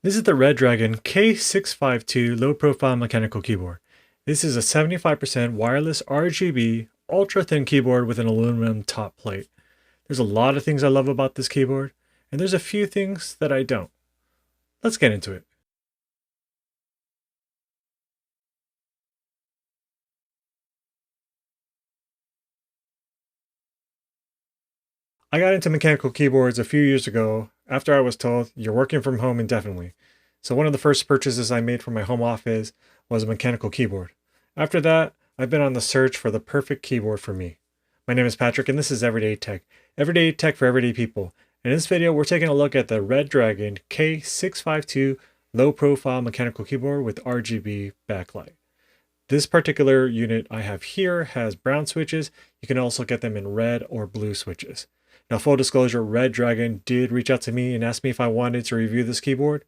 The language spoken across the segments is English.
This is the Redragon K652 low-profile mechanical keyboard. This is a 75% wireless RGB ultra-thin keyboard with an aluminum top plate. There's a lot of things I love about this keyboard, and there's a few things that I don't. Let's get into it. I got into mechanical keyboards a few years ago after I was told you're working from home indefinitely. So one of the first purchases I made for my home office was a mechanical keyboard. After that, I've been on the search for the perfect keyboard for me. My name is Patrick and this is Everyday Tech. Everyday Tech for everyday people. In this video, we're taking a look at the Redragon K652 low profile mechanical keyboard with RGB backlight. This particular unit I have here has brown switches. You can also get them in red or blue switches. Now, full disclosure, Redragon did reach out to me and asked me if I wanted to review this keyboard.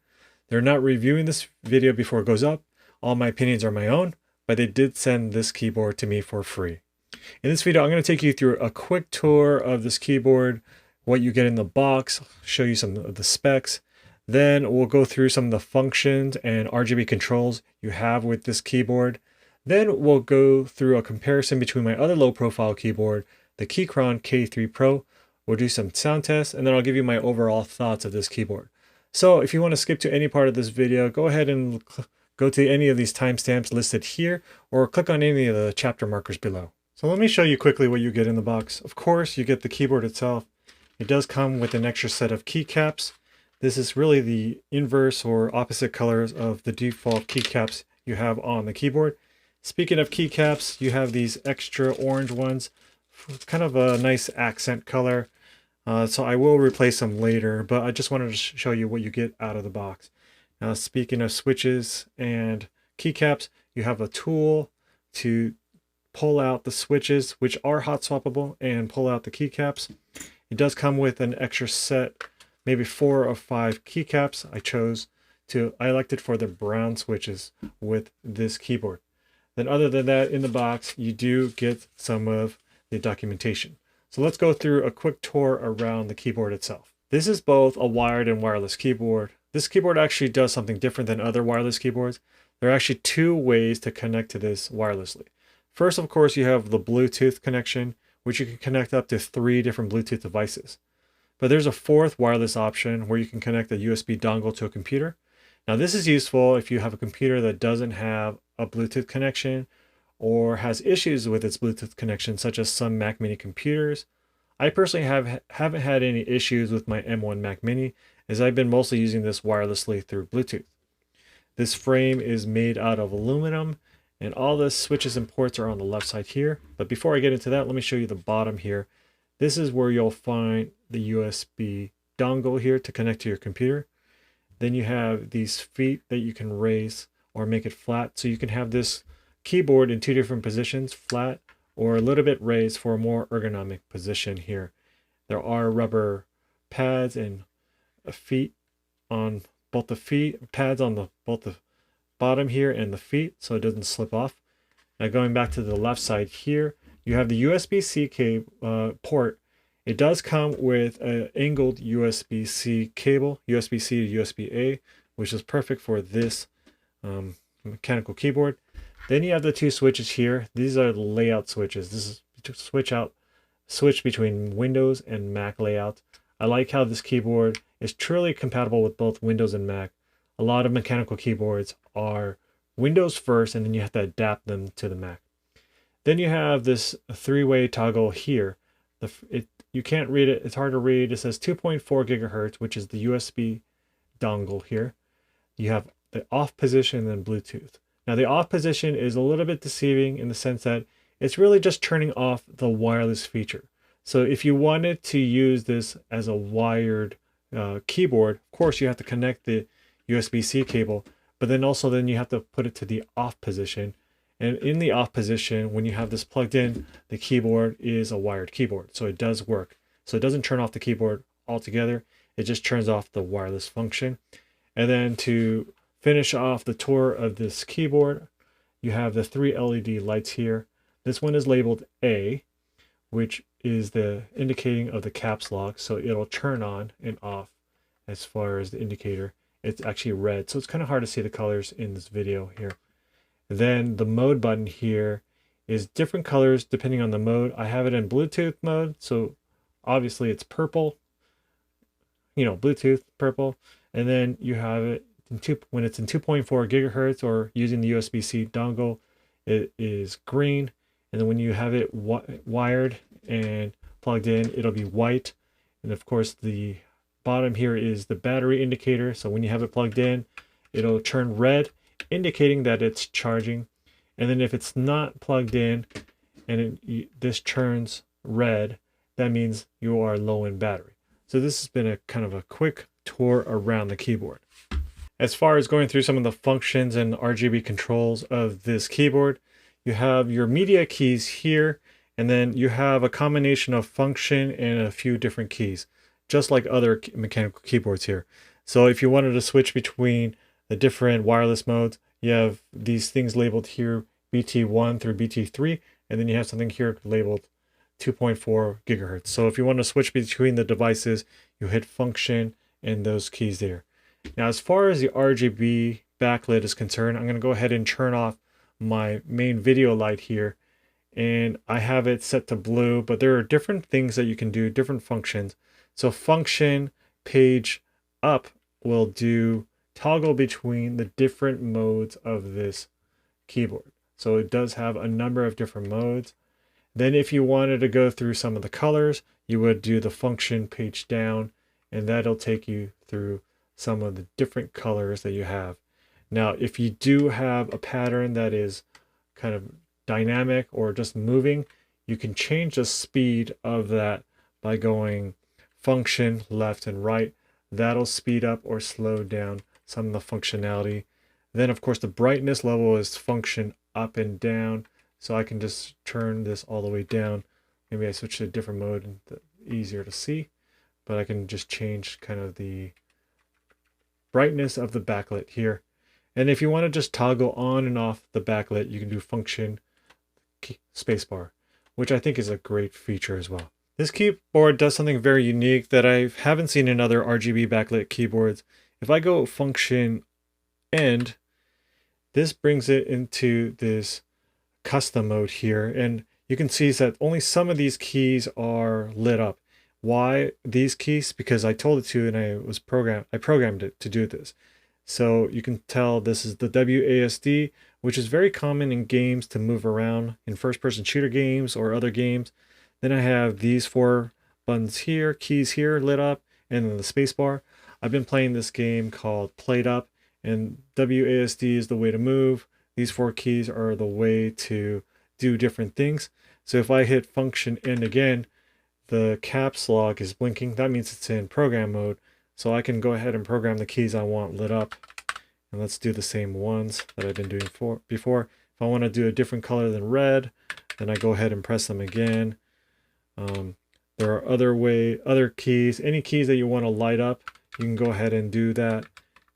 They're not reviewing this video before it goes up. All my opinions are my own, but they did send this keyboard to me for free. In this video, I'm going to take you through a quick tour of this keyboard, what you get in the box, show you some of the specs. Then we'll go through some of the functions and RGB controls you have with this keyboard. Then we'll go through a comparison between my other low profile keyboard, the Keychron K3 Pro. We'll do some sound tests, and then I'll give you my overall thoughts of this keyboard. So if you want to skip to any part of this video, go ahead and go to any of these timestamps listed here, or click on any of the chapter markers below. So let me show you quickly what you get in the box. Of course, you get the keyboard itself. It does come with an extra set of keycaps. This is really the inverse or opposite colors of the default keycaps you have on the keyboard. Speaking of keycaps, you have these extra orange ones. It's kind of a nice accent color. So I will replace them later, but I just wanted to show you what you get out of the box. Now, speaking of switches and keycaps, you have a tool to pull out the switches, which are hot swappable, and pull out the keycaps. It does come with an extra set, maybe 4 or 5 keycaps. I elected for the brown switches with this keyboard. Then other than that, in the box, you do get some of the documentation. So let's go through a quick tour around the keyboard itself. This is both a wired and wireless keyboard. This keyboard actually does something different than other wireless keyboards. There are actually 2 ways to connect to this wirelessly. First, of course, you have the Bluetooth connection, which you can connect up to 3 different Bluetooth devices. But there's a 4th wireless option where you can connect a USB dongle to a computer. Now, this is useful if you have a computer that doesn't have a Bluetooth connection or has issues with its Bluetooth connection, such as some Mac Mini computers. I personally haven't had any issues with my M1 Mac Mini, as I've been mostly using this wirelessly through Bluetooth. This frame is made out of aluminum, and all the switches and ports are on the left side here. But before I get into that, let me show you the bottom here. This is where you'll find the USB dongle here to connect to your computer. Then you have these feet that you can raise or make it flat, so you can have this keyboard in 2 different positions, flat or a little bit raised for a more ergonomic position here. There are rubber pads and feet on both the feet, pads on both the bottom here and the feet, so it doesn't slip off. Now going back to the left side here, you have the USB-C port. It does come with an angled USB-C cable, USB-C to USB-A, which is perfect for this mechanical keyboard. Then you have the 2 switches here. These are the layout switches. This is to switch between Windows and Mac layout. I like how this keyboard is truly compatible with both Windows and Mac. A lot of mechanical keyboards are Windows first, and then you have to adapt them to the Mac. Then you have this 3-way toggle here. You can't read it. It's hard to read. It says 2.4 gigahertz, which is the USB dongle here. You have the off position and then Bluetooth. Now the off position is a little bit deceiving in the sense that it's really just turning off the wireless feature. So if you wanted to use this as a wired keyboard, of course you have to connect the USB-C cable, but then you have to put it to the off position. And in the off position, when you have this plugged in, the keyboard is a wired keyboard, so it does work. So it doesn't turn off the keyboard altogether, it just turns off the wireless function. And then to finish off the tour of this keyboard, you have the 3 LED lights here. This one is labeled A, which is the indicating of the caps lock, so it'll turn on and off as far as the indicator. it's actually red. So it's kind of hard to see the colors in this video here. Then the mode button here is different colors depending on the mode. I have it in Bluetooth mode, so obviously it's purple, Bluetooth purple. And then you have it when it's in 2.4 gigahertz or using the USB-C dongle, it is green. And then when you have it wired and plugged in, it'll be white. And of course, the bottom here is the battery indicator. So when you have it plugged in, it'll turn red, indicating that it's charging. And then if it's not plugged in and this turns red, that means you are low in battery. So this has been a kind of a quick tour around the keyboard. As far as going through some of the functions and RGB controls of this keyboard, you have your media keys here, and then you have a combination of function and a few different keys, just like other mechanical keyboards here. So if you wanted to switch between the different wireless modes, you have these things labeled here, BT1 through BT3, and then you have something here labeled 2.4 gigahertz. So if you want to switch between the devices, you hit function and those keys there. Now, as far as the RGB backlit is concerned, I'm going to go ahead and turn off my main video light here, and I have it set to blue, but there are different things that you can do, different functions. So function page up will do toggle between the different modes of this keyboard. So it does have a number of different modes. Then if you wanted to go through some of the colors, you would do the function page down, and that'll take you through some of the different colors that you have. Now, if you do have a pattern that is kind of dynamic or just moving, you can change the speed of that by going function left and right. That'll speed up or slow down some of the functionality. Then, of course, the brightness level is function up and down. So I can just turn this all the way down. Maybe I switch to a different mode and easier to see, but I can just change kind of the brightness of the backlit here. And if you want to just toggle on and off the backlit, you can do function spacebar, which I think is a great feature as well. This keyboard does something very unique that I haven't seen in other RGB backlit keyboards. If I go function end, this brings it into this custom mode here, and you can see that only some of these keys are lit up. Why these keys? Because I told it to, and I programmed it to do this. So you can tell this is the WASD, which is very common in games to move around in first-person shooter games or other games. Then I have these 4 buttons here, keys here lit up, and then the space bar. I've been playing this game called Played Up, and WASD is the way to move. These 4 keys are the way to do different things. So if I hit function end again, the caps lock is blinking. That means it's in program mode. So I can go ahead and program the keys I want lit up. And let's do the same ones that I've been doing before. If I want to do a different color than red, then I go ahead and press them again. There are other keys. Any keys that you want to light up, you can go ahead and do that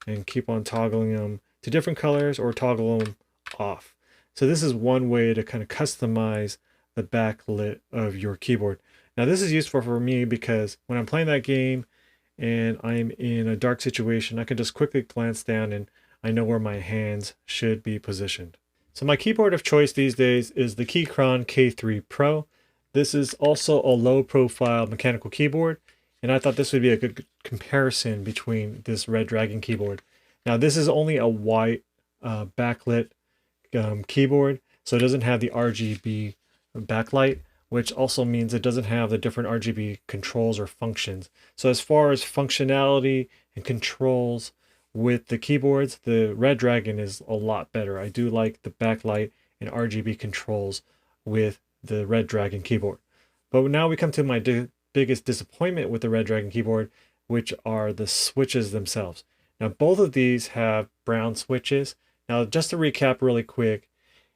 and keep on toggling them to different colors or toggle them off. So this is one way to kind of customize the backlit of your keyboard. Now this is useful for me because when I'm playing that game and I'm in a dark situation, I can just quickly glance down and I know where my hands should be positioned. So my keyboard of choice these days is the Redragon K3 Pro. This is also a low profile mechanical keyboard, and I thought this would be a good comparison between this Redragon keyboard. Now this is only a white backlit keyboard, so it doesn't have the RGB backlight, which also means it doesn't have the different RGB controls or functions. So as far as functionality and controls with the keyboards, the Redragon is a lot better. I do like the backlight and RGB controls with the Redragon keyboard. But now we come to my biggest disappointment with the Redragon keyboard, which are the switches themselves. Now both of these have brown switches. Now just to recap really quick,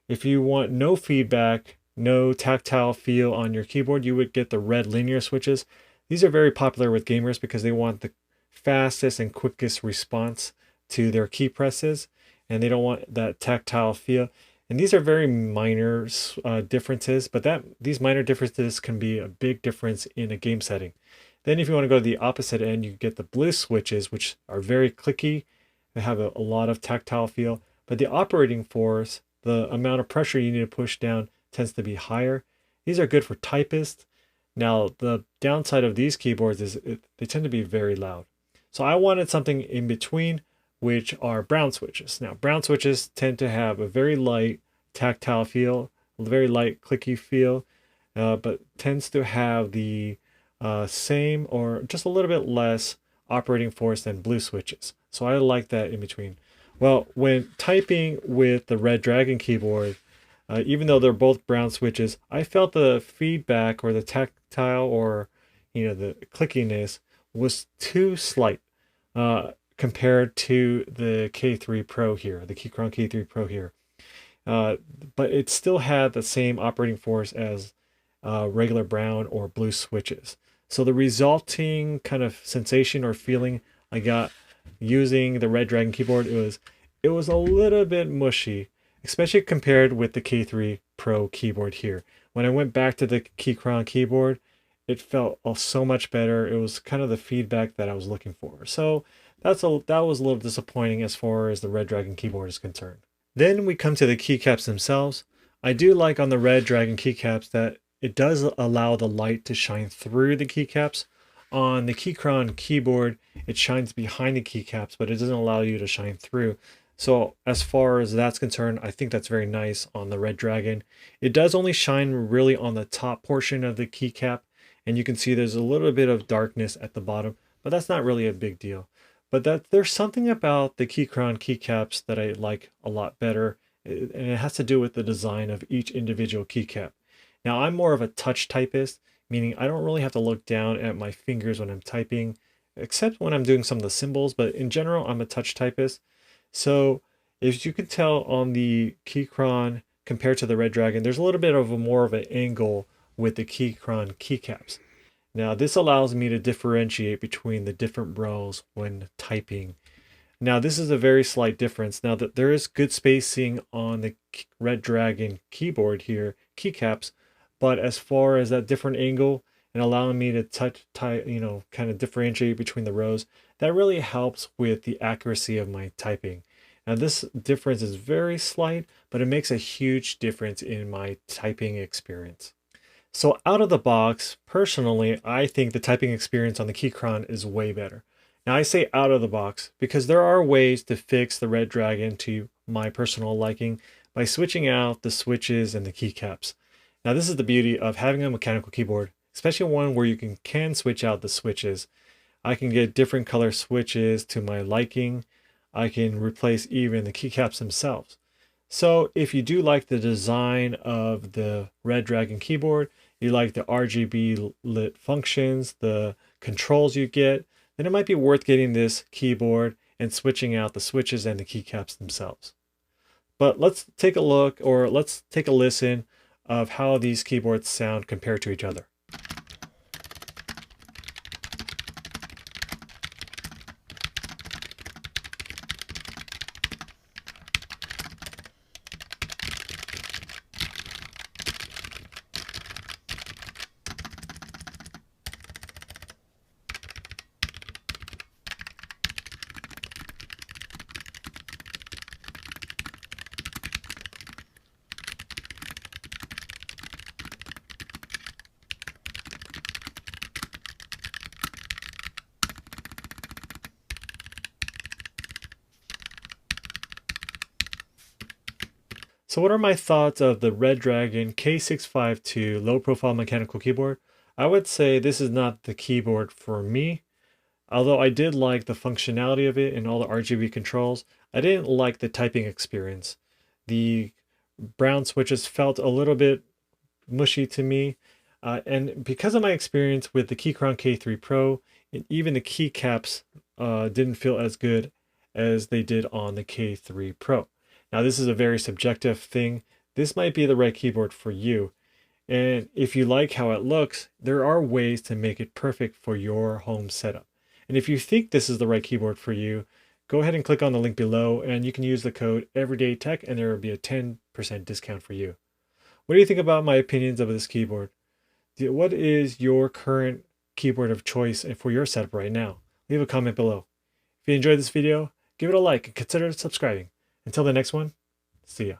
if you want no feedback, no tactile feel on your keyboard, you would get the red linear switches. These are very popular with gamers because they want the fastest and quickest response to their key presses, and they don't want that tactile feel. And these are very minor differences, but these minor differences can be a big difference in a game setting. Then if you want to go to the opposite end, you get the blue switches, which are very clicky They have a lot of tactile feel, but the operating force, the amount of pressure you need to push down, tends to be higher. These are good for typists. Now, the downside of these keyboards is they tend to be very loud. So I wanted something in between, which are brown switches. Now, brown switches tend to have a very light tactile feel, a very light clicky feel, but tends to have the same or just a little bit less operating force than blue switches. So I like that in between. Well, when typing with the Redragon keyboard, even though they're both brown switches, I felt the feedback or the tactile or the clickiness was too slight compared to the K3 Pro here, the Keychron K3 Pro here. But it still had the same operating force as regular brown or blue switches. So the resulting kind of sensation or feeling I got using the Redragon keyboard, it was a little bit mushy, especially compared with the K3 Pro keyboard here. When I went back to the Keychron keyboard, it felt so much better. It was kind of the feedback that I was looking for. So that was a little disappointing as far as the Redragon keyboard is concerned. Then we come to the keycaps themselves. I do like on the Redragon keycaps that it does allow the light to shine through the keycaps. On the Keychron keyboard, it shines behind the keycaps, but it doesn't allow you to shine through. So as far as that's concerned, I think that's very nice on the Redragon. It does only shine really on the top portion of the keycap, and you can see there's a little bit of darkness at the bottom, but that's not really a big deal. But there's something about the Keychron keycaps that I like a lot better, and it has to do with the design of each individual keycap. Now, I'm more of a touch typist, meaning I don't really have to look down at my fingers when I'm typing, except when I'm doing some of the symbols, but in general, I'm a touch typist. So as you can tell on the Keychron compared to the Redragon, there's a little bit of more of an angle with the Keychron keycaps. Now, this allows me to differentiate between the different rows when typing. Now, this is a very slight difference. Now, that there is good spacing on the Redragon keyboard here, keycaps, but as far as that different angle and allowing me to kind of differentiate between the rows, that really helps with the accuracy of my typing. Now, this difference is very slight, but it makes a huge difference in my typing experience. So out of the box, personally, I think the typing experience on the Keychron is way better. Now, I say out of the box because there are ways to fix the Redragon to my personal liking by switching out the switches and the keycaps. Now, this is the beauty of having a mechanical keyboard, especially one where you can switch out the switches. I can get different color switches to my liking. I can replace even the keycaps themselves. So if you do like the design of the Redragon keyboard, you like the RGB lit functions, the controls you get, then it might be worth getting this keyboard and switching out the switches and the keycaps themselves. But let's take a look, or let's take a listen of how these keyboards sound compared to each other. So what are my thoughts of the Redragon K652 low profile mechanical keyboard? I would say this is not the keyboard for me. Although I did like the functionality of it and all the RGB controls, I didn't like the typing experience. The brown switches felt a little bit mushy to me. And because of my experience with the Keychron K3 Pro, and even the keycaps didn't feel as good as they did on the K3 Pro. Now, this is a very subjective thing. This might be the right keyboard for you. And if you like how it looks, there are ways to make it perfect for your home setup. And if you think this is the right keyboard for you, go ahead and click on the link below and you can use the code EverydayTech and there will be a 10% discount for you. What do you think about my opinions of this keyboard? What is your current keyboard of choice for your setup right now? Leave a comment below. If you enjoyed this video, give it a like and consider subscribing. Until the next one, see ya.